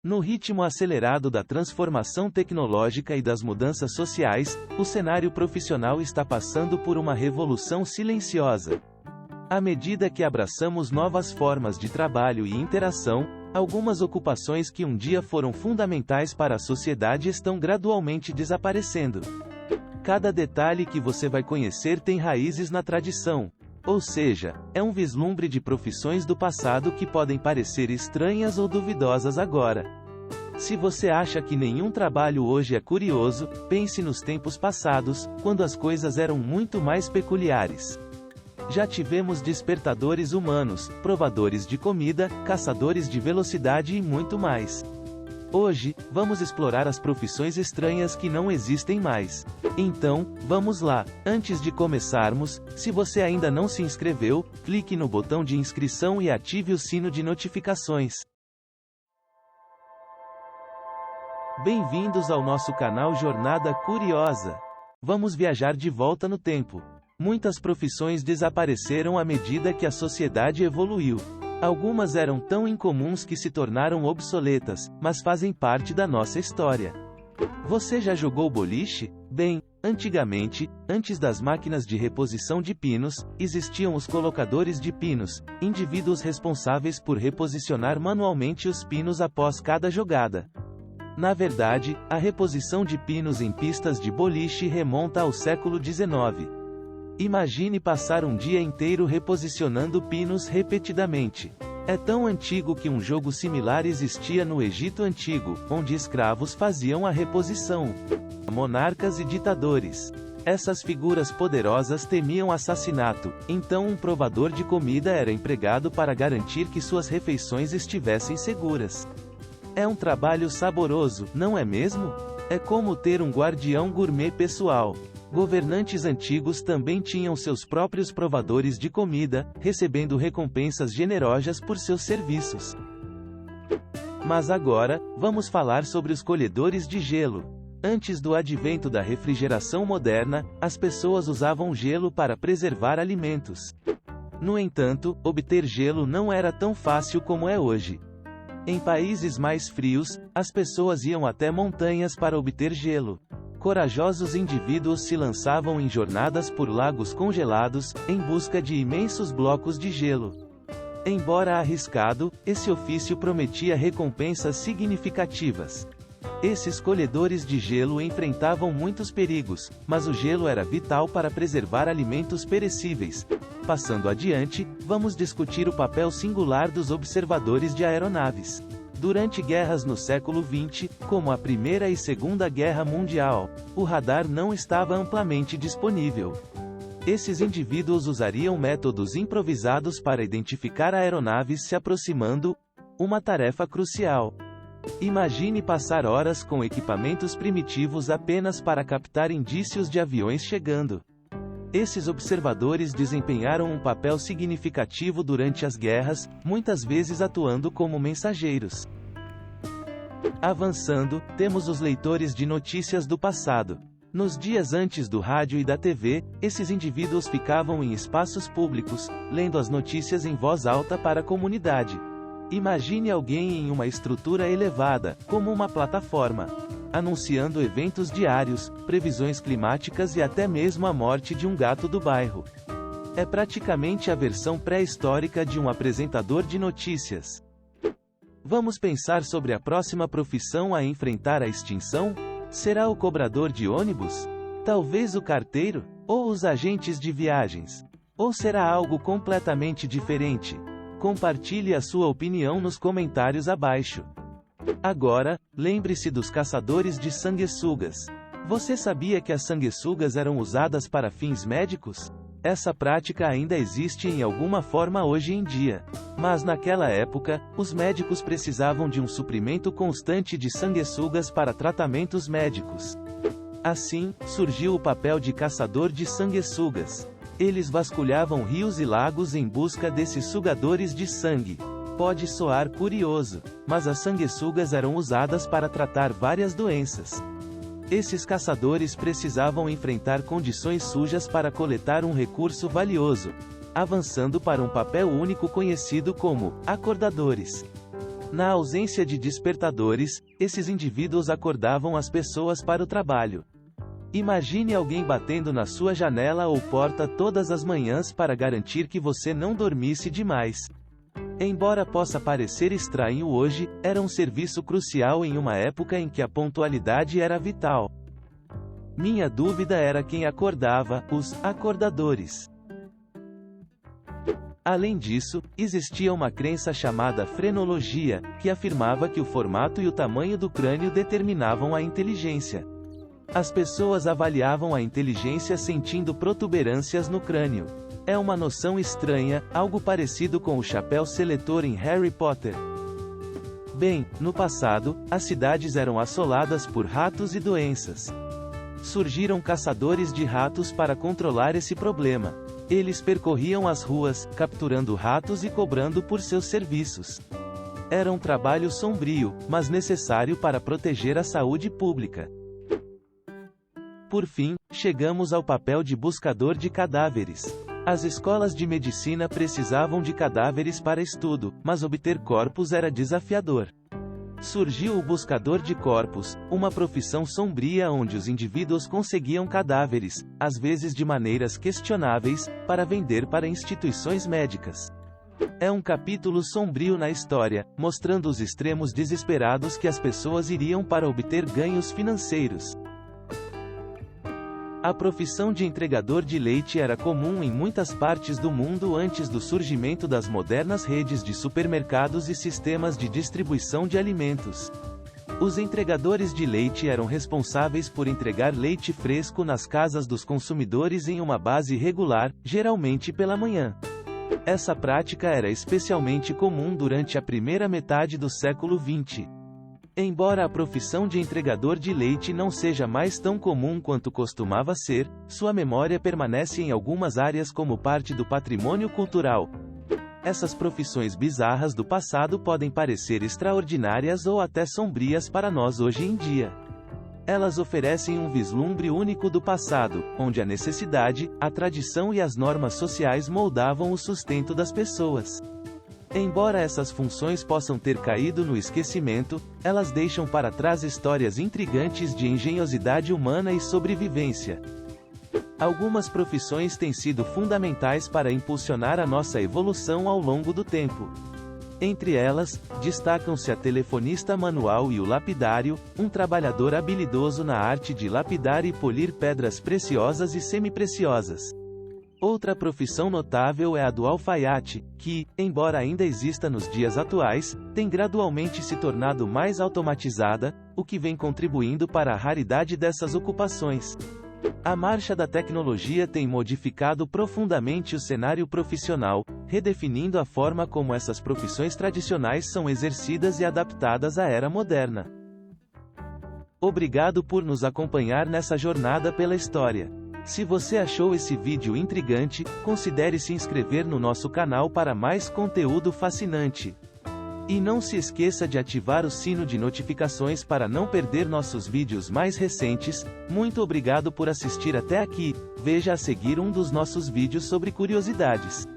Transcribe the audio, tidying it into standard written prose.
No ritmo acelerado da transformação tecnológica e das mudanças sociais, o cenário profissional está passando por uma revolução silenciosa. À medida que abraçamos novas formas de trabalho e interação, algumas ocupações que um dia foram fundamentais para a sociedade estão gradualmente desaparecendo. Cada detalhe que você vai conhecer tem raízes na tradição. Ou seja, é um vislumbre de profissões do passado que podem parecer estranhas ou duvidosas agora. Se você acha que nenhum trabalho hoje é curioso, pense nos tempos passados, quando as coisas eram muito mais peculiares. Já tivemos despertadores humanos, provadores de comida, caçadores de velocidade e muito mais. Hoje, vamos explorar as profissões estranhas que não existem mais. Então, vamos lá. Antes de começarmos, se você ainda não se inscreveu, clique no botão de inscrição e ative o sino de notificações. Bem-vindos ao nosso canal Jornada Curiosa. Vamos viajar de volta no tempo. Muitas profissões desapareceram à medida que a sociedade evoluiu. Algumas eram tão incomuns que se tornaram obsoletas, mas fazem parte da nossa história. Você já jogou boliche? Bem, antigamente, antes das máquinas de reposição de pinos, existiam os colocadores de pinos, indivíduos responsáveis por reposicionar manualmente os pinos após cada jogada. Na verdade, a reposição de pinos em pistas de boliche remonta ao século XIX. Imagine passar um dia inteiro reposicionando pinos repetidamente. É tão antigo que um jogo similar existia no Egito Antigo, onde escravos faziam a reposição. Monarcas e ditadores. Essas figuras poderosas temiam assassinato, então um provador de comida era empregado para garantir que suas refeições estivessem seguras. É um trabalho saboroso, não é mesmo? É como ter um guardião gourmet pessoal. Governantes antigos também tinham seus próprios provadores de comida, recebendo recompensas generosas por seus serviços. Mas agora, vamos falar sobre os colhedores de gelo. Antes do advento da refrigeração moderna, as pessoas usavam gelo para preservar alimentos. No entanto, obter gelo não era tão fácil como é hoje. Em países mais frios, as pessoas iam até montanhas para obter gelo. Corajosos indivíduos se lançavam em jornadas por lagos congelados, em busca de imensos blocos de gelo. Embora arriscado, esse ofício prometia recompensas significativas. Esses colhedores de gelo enfrentavam muitos perigos, mas o gelo era vital para preservar alimentos perecíveis. Passando adiante, vamos discutir o papel singular dos observadores de aeronaves. Durante guerras no século XX, como a Primeira e Segunda Guerra Mundial, o radar não estava amplamente disponível. Esses indivíduos usariam métodos improvisados para identificar aeronaves se aproximando, uma tarefa crucial. Imagine passar horas com equipamentos primitivos apenas para captar indícios de aviões chegando. Esses observadores desempenharam um papel significativo durante as guerras, muitas vezes atuando como mensageiros. Avançando, temos os leitores de notícias do passado. Nos dias antes do rádio e da TV, esses indivíduos ficavam em espaços públicos, lendo as notícias em voz alta para a comunidade. Imagine alguém em uma estrutura elevada, como uma plataforma, anunciando eventos diários, previsões climáticas e até mesmo a morte de um gato do bairro. É praticamente a versão pré-histórica de um apresentador de notícias. Vamos pensar sobre a próxima profissão a enfrentar a extinção? Será o cobrador de ônibus? Talvez o carteiro? Ou os agentes de viagens? Ou será algo completamente diferente? Compartilhe a sua opinião nos comentários abaixo. Agora, lembre-se dos caçadores de sanguessugas. Você sabia que as sanguessugas eram usadas para fins médicos? Essa prática ainda existe em alguma forma hoje em dia. Mas naquela época, os médicos precisavam de um suprimento constante de sanguessugas para tratamentos médicos. Assim, surgiu o papel de caçador de sanguessugas. Eles vasculhavam rios e lagos em busca desses sugadores de sangue. Pode soar curioso, mas as sanguessugas eram usadas para tratar várias doenças. Esses caçadores precisavam enfrentar condições sujas para coletar um recurso valioso, avançando para um papel único conhecido como acordadores. Na ausência de despertadores, esses indivíduos acordavam as pessoas para o trabalho. Imagine alguém batendo na sua janela ou porta todas as manhãs para garantir que você não dormisse demais. Embora possa parecer estranho hoje, era um serviço crucial em uma época em que a pontualidade era vital. Minha dúvida era quem acordava, os acordadores. Além disso, existia uma crença chamada frenologia, que afirmava que o formato e o tamanho do crânio determinavam a inteligência. As pessoas avaliavam a inteligência sentindo protuberâncias no crânio. É uma noção estranha, algo parecido com o chapéu seletor em Harry Potter. Bem, no passado, as cidades eram assoladas por ratos e doenças. Surgiram caçadores de ratos para controlar esse problema. Eles percorriam as ruas, capturando ratos e cobrando por seus serviços. Era um trabalho sombrio, mas necessário para proteger a saúde pública. Por fim, chegamos ao papel de buscador de cadáveres. As escolas de medicina precisavam de cadáveres para estudo, mas obter corpos era desafiador. Surgiu o buscador de corpos, uma profissão sombria onde os indivíduos conseguiam cadáveres, às vezes de maneiras questionáveis, para vender para instituições médicas. É um capítulo sombrio na história, mostrando os extremos desesperados que as pessoas iriam para obter ganhos financeiros. A profissão de entregador de leite era comum em muitas partes do mundo antes do surgimento das modernas redes de supermercados e sistemas de distribuição de alimentos. Os entregadores de leite eram responsáveis por entregar leite fresco nas casas dos consumidores em uma base regular, geralmente pela manhã. Essa prática era especialmente comum durante a primeira metade do século XX. Embora a profissão de entregador de leite não seja mais tão comum quanto costumava ser, sua memória permanece em algumas áreas como parte do patrimônio cultural. Essas profissões bizarras do passado podem parecer extraordinárias ou até sombrias para nós hoje em dia. Elas oferecem um vislumbre único do passado, onde a necessidade, a tradição e as normas sociais moldavam o sustento das pessoas. Embora essas funções possam ter caído no esquecimento, elas deixam para trás histórias intrigantes de engenhosidade humana e sobrevivência. Algumas profissões têm sido fundamentais para impulsionar a nossa evolução ao longo do tempo. Entre elas, destacam-se a telefonista manual e o lapidário, um trabalhador habilidoso na arte de lapidar e polir pedras preciosas e semipreciosas. Outra profissão notável é a do alfaiate, que, embora ainda exista nos dias atuais, tem gradualmente se tornado mais automatizada, o que vem contribuindo para a raridade dessas ocupações. A marcha da tecnologia tem modificado profundamente o cenário profissional, redefinindo a forma como essas profissões tradicionais são exercidas e adaptadas à era moderna. Obrigado por nos acompanhar nessa jornada pela história. Se você achou esse vídeo intrigante, considere se inscrever no nosso canal para mais conteúdo fascinante. E não se esqueça de ativar o sino de notificações para não perder nossos vídeos mais recentes. Muito obrigado por assistir até aqui. Veja a seguir um dos nossos vídeos sobre curiosidades.